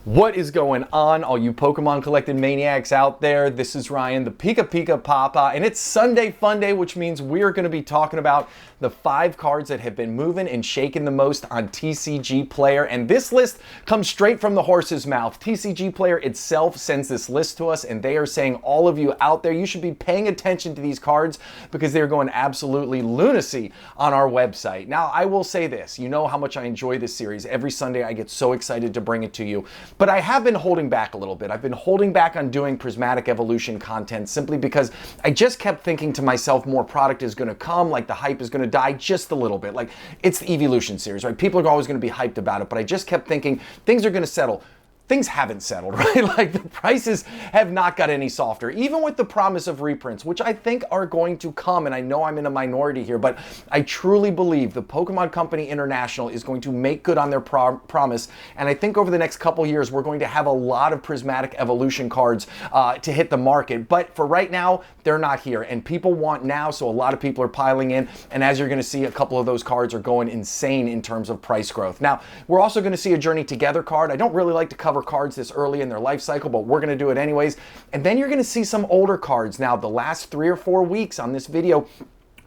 What is going on, all you Pokemon collecting maniacs out there? This is Ryan, the PikiPikaPapa, and it's Sunday Fun Day, which means we're going to be talking about the 5 cards that have been moving and shaking the most on TCG Player. And this list comes straight from the horse's mouth. TCG Player itself sends this list to us, and they are saying all of you out there, you should be paying attention to these cards because they're going absolutely lunacy on our website. Now, I will say this, you know how much I enjoy this series. Every Sunday I get so excited to bring it to you. But I have been holding back a little bit. I've been holding back on doing Prismatic Evolution content simply because I just kept thinking to myself, more product is going to come, like the hype is going to die just a little bit. Like, it's the Evolution series, right? People are always going to be hyped about it, but I just kept thinking things are going to settle. Things haven't settled, right? Like, the prices have not got any softer, even with the promise of reprints, which I think are going to come. And I know I'm in a minority here, but I truly believe the Pokemon Company International is going to make good on their promise. And I think over the next couple years, we're going to have a lot of Prismatic Evolution cards to hit the market. But for right now, they're not here. And people want now, so a lot of people are piling in. And as you're going to see, a couple of those cards are going insane in terms of price growth. Now, we're also going to see a Journey Together card. I don't really like to cover cards this early in their life cycle, but we're going to do it anyways. And then you're going to see some older cards. Now, the last 3 or 4 weeks on this video,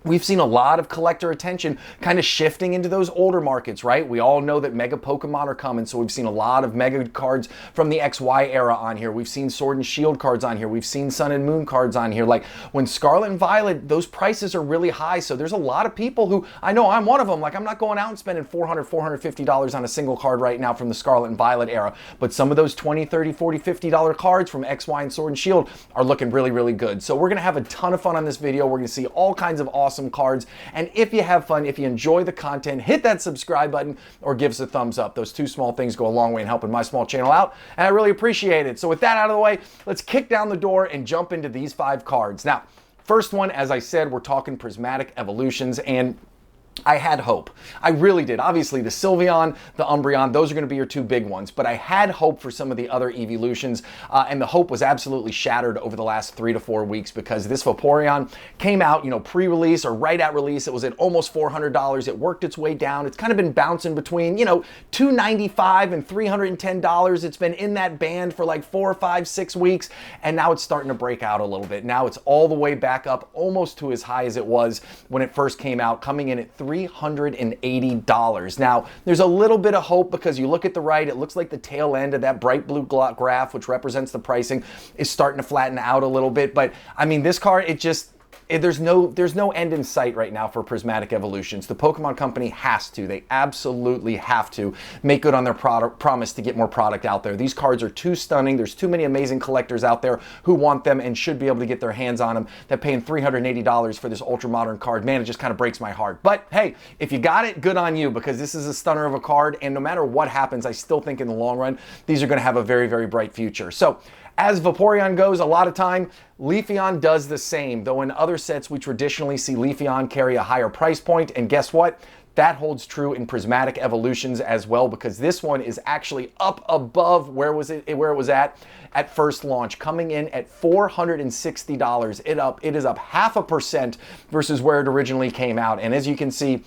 we've seen a lot of collector attention kind of shifting into those older markets, right? We all know that Mega Pokemon are coming, so we've seen a lot of Mega cards from the XY era on here. We've seen Sword and Shield cards on here. We've seen Sun and Moon cards on here. Like, when Scarlet and Violet, those prices are really high, so there's a lot of people who, I know I'm one of them, like, I'm not going out and spending $400, $450 on a single card right now from the Scarlet and Violet era, but some of those $20, $30, $40, $50 cards from XY and Sword and Shield are looking really, really good. So we're going to have a ton of fun on this video. We're going to see all kinds of awesome cards. And if you have fun, if you enjoy the content, hit that subscribe button or give us a thumbs up. Those 2 small things go a long way in helping my small channel out, and I really appreciate it. So with that out of the way, let's kick down the door and jump into these 5 cards. Now, first one, as I said, we're talking Prismatic Evolutions, and I had hope. I really did. Obviously, the Sylveon, the Umbreon, those are going to be your 2 big ones. But I had hope for some of the other evolutions, and the hope was absolutely shattered over the last 3 to 4 weeks because this Vaporeon came out, pre-release or right at release. It was at almost $400. It worked its way down. It's kind of been bouncing between, $295 and $310. It's been in that band for like 4, 5, 6 weeks, and now it's starting to break out a little bit. Now it's all the way back up, almost to as high as it was when it first came out, coming in at $380. Now, there's a little bit of hope because you look at the right, it looks like the tail end of that bright blue graph, which represents the pricing, is starting to flatten out a little bit. But I mean, this card, there's no end in sight right now for Prismatic Evolutions. The Pokemon Company has to. They absolutely have to make good on their promise to get more product out there. These cards are too stunning. There's too many amazing collectors out there who want them and should be able to get their hands on them. That paying $380 for this ultra modern card, man, it just kind of breaks my heart. But hey, if you got it, good on you, because this is a stunner of a card, and no matter what happens, I still think in the long run, these are going to have a very, very bright future. So, as Vaporeon goes, a lot of time, Leafeon does the same, though in other sets we traditionally see Leafeon carry a higher price point, and guess what? That holds true in Prismatic Evolutions as well, because this one is actually up above where it was at first launch, coming in at $460. It is up 0.5% versus where it originally came out, and as you can see,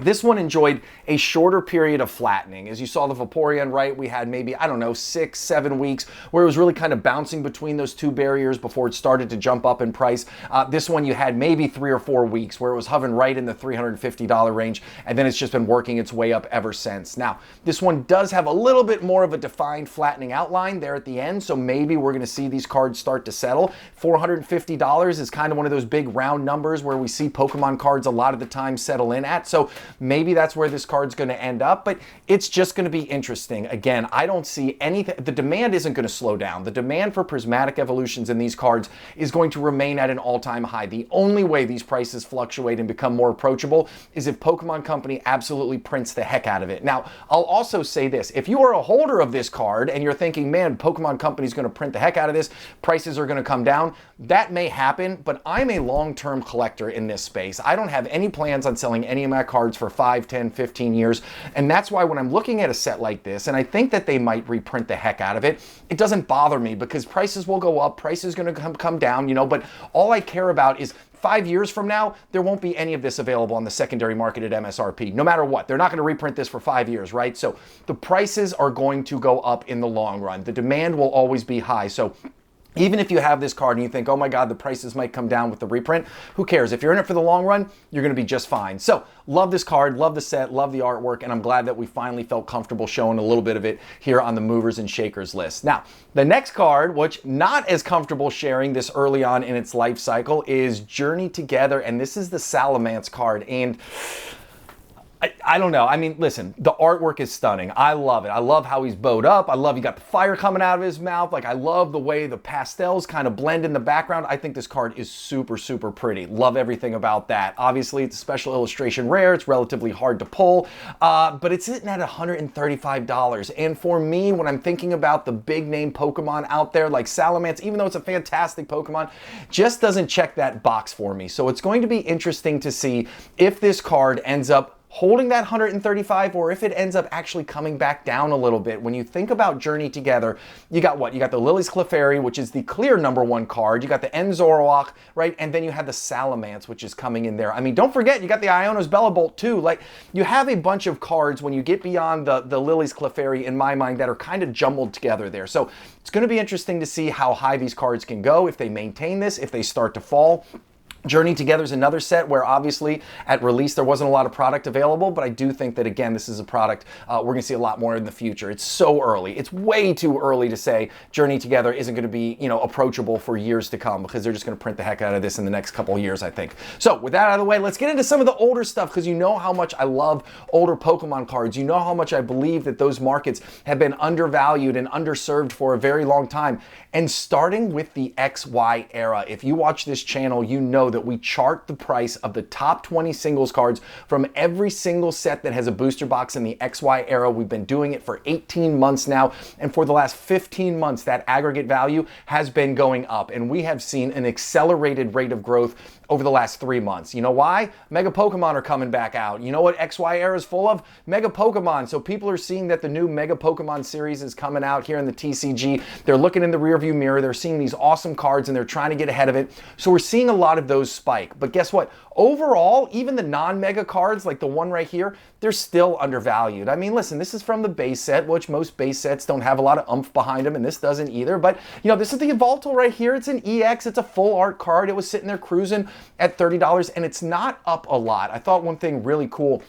this one enjoyed a shorter period of flattening. As you saw the Vaporeon, right, we had maybe, 6, 7 weeks where it was really kind of bouncing between those 2 barriers before it started to jump up in price. This one you had maybe 3 or 4 weeks where it was hovering right in the $350 range, and then it's just been working its way up ever since. Now, this one does have a little bit more of a defined flattening outline there at the end, so maybe we're going to see these cards start to settle. $450 is kind of one of those big round numbers where we see Pokemon cards a lot of the time settle in at, so maybe that's where this card's going to end up, but it's just going to be interesting. Again, I don't see anything. The demand isn't going to slow down. The demand for Prismatic Evolutions in these cards is going to remain at an all-time high. The only way these prices fluctuate and become more approachable is if Pokemon Company absolutely prints the heck out of it. Now, I'll also say this. If you are a holder of this card and you're thinking, man, Pokemon Company's going to print the heck out of this, prices are going to come down, that may happen, but I'm a long-term collector in this space. I don't have any plans on selling any of my cards for 5, 10, 15 years. And that's why when I'm looking at a set like this, and I think that they might reprint the heck out of it, it doesn't bother me because prices will go up, prices are going to come down, you know, but all I care about is 5 years from now, there won't be any of this available on the secondary market at MSRP, no matter what. They're not going to reprint this for 5 years, right? So the prices are going to go up in the long run. The demand will always be high. So even if you have this card and you think, oh my God, the prices might come down with the reprint, who cares? If you're in it for the long run, you're going to be just fine. So love this card, love the set, love the artwork, and I'm glad that we finally felt comfortable showing a little bit of it here on the movers and shakers list. Now, the next card, which not as comfortable sharing this early on in its life cycle, is Journey Together, and this is the Salamence card. And I don't know. I mean, listen, the artwork is stunning. I love it. I love how he's bowed up. I love he got the fire coming out of his mouth. Like, I love the way the pastels kind of blend in the background. I think this card is super, super pretty. Love everything about that. Obviously, it's a special illustration rare. It's relatively hard to pull, but it's sitting at $135. And for me, when I'm thinking about the big name Pokemon out there, like Salamence, even though it's a fantastic Pokemon, just doesn't check that box for me. So it's going to be interesting to see if this card ends up holding that 135 or if it ends up actually coming back down a little bit. When you think about Journey Together, you got what? You got the Lily's Clefairy, which is the clear #1 card. You got the Enzoroark, right? And then you have the Salamence, which is coming in there. I mean, don't forget, you got the Iono's Bellabolt too. Like, you have a bunch of cards when you get beyond the Lily's Clefairy, in my mind, that are kind of jumbled together there. So it's going to be interesting to see how high these cards can go, if they maintain this, if they start to fall. Journey Together is another set where obviously at release there wasn't a lot of product available, but I do think that, again, this is a product we're going to see a lot more in the future. It's so early. It's way too early to say Journey Together isn't going to be, you know, approachable for years to come, because they're just going to print the heck out of this in the next couple of years, I think. So with that out of the way, let's get into some of the older stuff, because you know how much I love older Pokemon cards. You know how much I believe that those markets have been undervalued and underserved for a very long time. And starting with the XY era, if you watch this channel, you know that we chart the price of the top 20 singles cards from every single set that has a booster box in the XY era. We've been doing it for 18 months now, and for the last 15 months, that aggregate value has been going up, and we have seen an accelerated rate of growth over the last 3 months. You know why? Mega Pokemon are coming back out. You know what XY era is full of? Mega Pokemon. So people are seeing that the new Mega Pokemon series is coming out here in the TCG. They're looking in the rearview mirror. They're seeing these awesome cards and they're trying to get ahead of it. So we're seeing a lot of those spike. But guess what? Overall, even the non-mega cards, like the one right here, they're still undervalued. I mean, listen, this is from the base set, which most base sets don't have a lot of oomph behind them, and this doesn't either. But, you know, this is the Evoltal right here. It's an EX. It's a full art card. It was sitting there cruising at $30, and it's not up a lot. I thought one thing really cool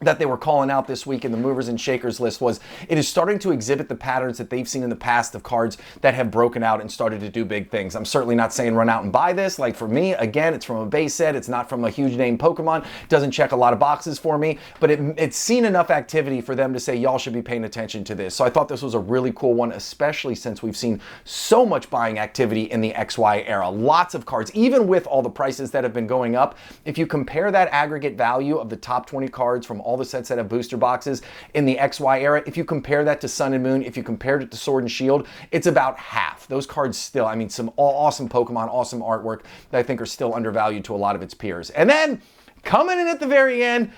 that they were calling out this week in the movers and shakers list was it is starting to exhibit the patterns that they've seen in the past of cards that have broken out and started to do big things. I'm certainly not saying run out and buy this. Like, for me, again, it's from a base set. It's not from a huge name Pokemon. It doesn't check a lot of boxes for me, but it's seen enough activity for them to say y'all should be paying attention to this. So I thought this was a really cool one, especially since we've seen so much buying activity in the XY era. Lots of cards, even with all the prices that have been going up. If you compare that aggregate value of the top 20 cards from all the sets that have booster boxes in the XY era, if you compare that to Sun and Moon, if you compared it to Sword and Shield, it's about half. Those cards still, I mean, some awesome Pokemon, awesome artwork that I think are still undervalued to a lot of its peers. And then coming in at the very end,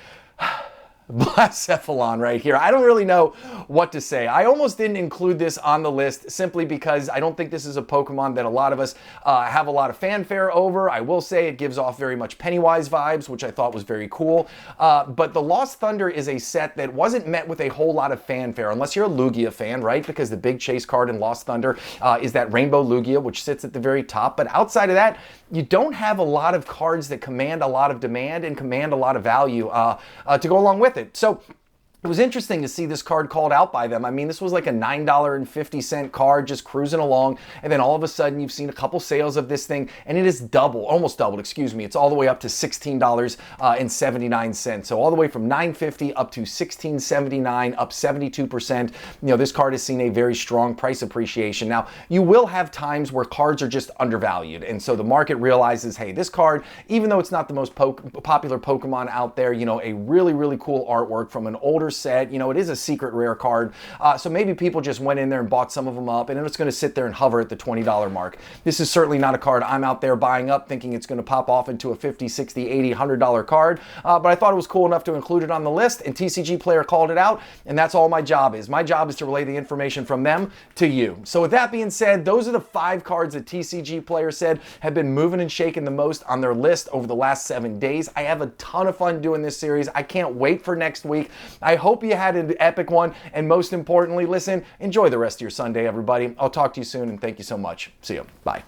Blacephalon right here. I don't really know what to say. I almost didn't include this on the list simply because I don't think this is a Pokemon that a lot of us have a lot of fanfare over. I will say it gives off very much Pennywise vibes, which I thought was very cool. But the Lost Thunder is a set that wasn't met with a whole lot of fanfare, unless you're a Lugia fan, right? Because the big chase card in Lost Thunder is that Rainbow Lugia, which sits at the very top. But outside of that, you don't have a lot of cards that command a lot of demand and command a lot of value to go along with it. So it was interesting to see this card called out by them. I mean, this was like a $9.50 card just cruising along, and then all of a sudden you've seen a couple sales of this thing, and it is almost doubled, excuse me. It's all the way up to $16.79. So all the way from $9.50 up to $16.79, up 72%. You know, this card has seen a very strong price appreciation. Now, you will have times where cards are just undervalued, and so the market realizes, hey, this card, even though it's not the most popular Pokemon out there, you know, a really, really cool artwork from an older set. You know, it is a secret rare card. So maybe people just went in there and bought some of them up, and it's going to sit there and hover at the $20 mark. This is certainly not a card I'm out there buying up thinking it's going to pop off into a $50, $60, $80, $100 card. But I thought it was cool enough to include it on the list, and TCG Player called it out, and that's all my job is. My job is to relay the information from them to you. So with that being said, those are the 5 cards that TCG Player said have been moving and shaking the most on their list over the last 7 days. I have a ton of fun doing this series. I can't wait for next week. I hope you had an epic one, and most importantly, listen, enjoy the rest of your Sunday, everybody. I'll talk to you soon, and thank you so much. See you. Bye.